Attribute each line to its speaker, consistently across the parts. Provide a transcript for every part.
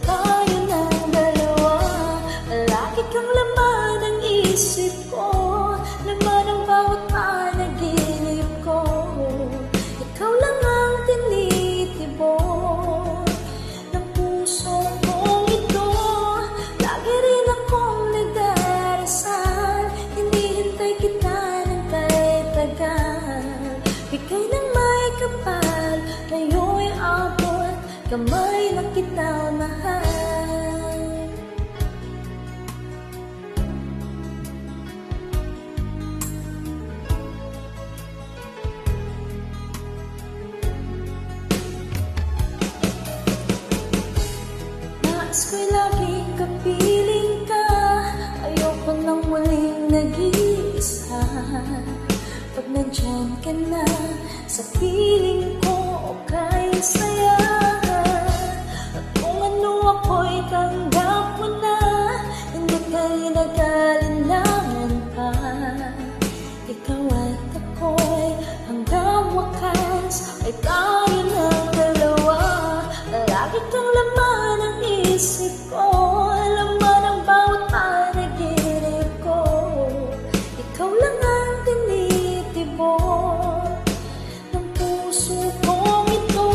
Speaker 1: tayo ng dalawa. Lagi kang laman ng isip ko, laman ng bawat panaginip ko. Ikaw lang ang tinitibok ng puso kong ito. Lagi rin akong nagdarasal, hinihintay kita ng kahit tagal. Bigay ng may kapal, ngayon'y abot kamay na kita mahal. Nais ko'y laging kapiling ka, ayoko nang muling nag-iisa. Pag nandyan ka na sa piling ko, okay saya. At kung ano ako'y tanggap mo na, hindi ka rin nag-alinlangan pa. Ikaw at ako'y hanggang wakas ay tayo ng dalawa. Lagi kang laman ng isip ko, laman ang bawat panaginip ko. Ikaw lang ang tinitibok ng puso kong ito.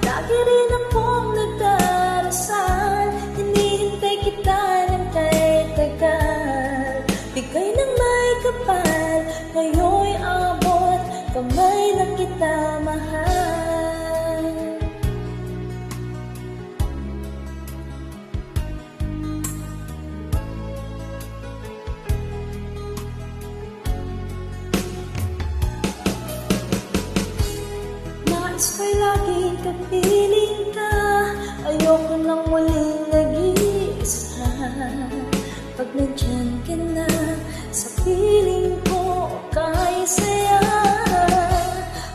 Speaker 1: Lagi rin akong nagdarasal, hinihintay kita ng kahit tagal. Bigay ng may kapal, ngayon'y abot kamay na kita mahal. Nais ko'y laging kapiling ka, ayoko nang muling nag-iisa. Pag nandyan ka na sa piling ko, okay saya.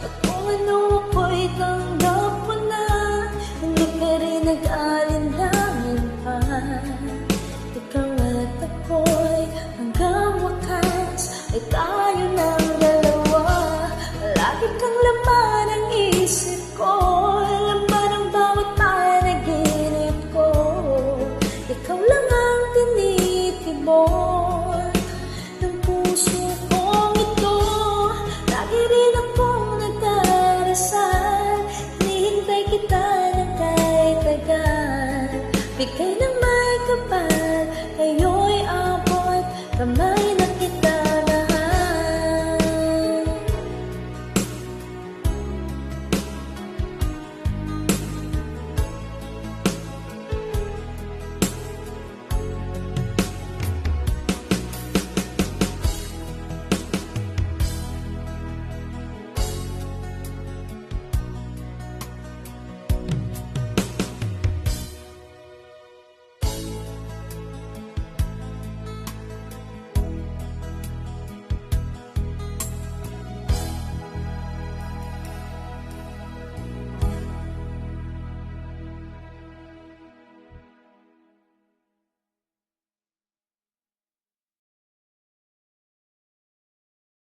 Speaker 1: At kung ano ako'y tanggap mo na, hindi ka rin nag-alinlangan pa. Ikaw at ako'y hanggang wakas ay tayo ng dalawa. Lagi kang laman ng isip ko, laman ang bawat panaginip ko. Ikaw lang ang tinitibok ng puso kong ito. Lagi rin akong nagdarasal, hinihintay kita ng kahit tagal. Bigay ng may kapal, ngayon'y abot kamay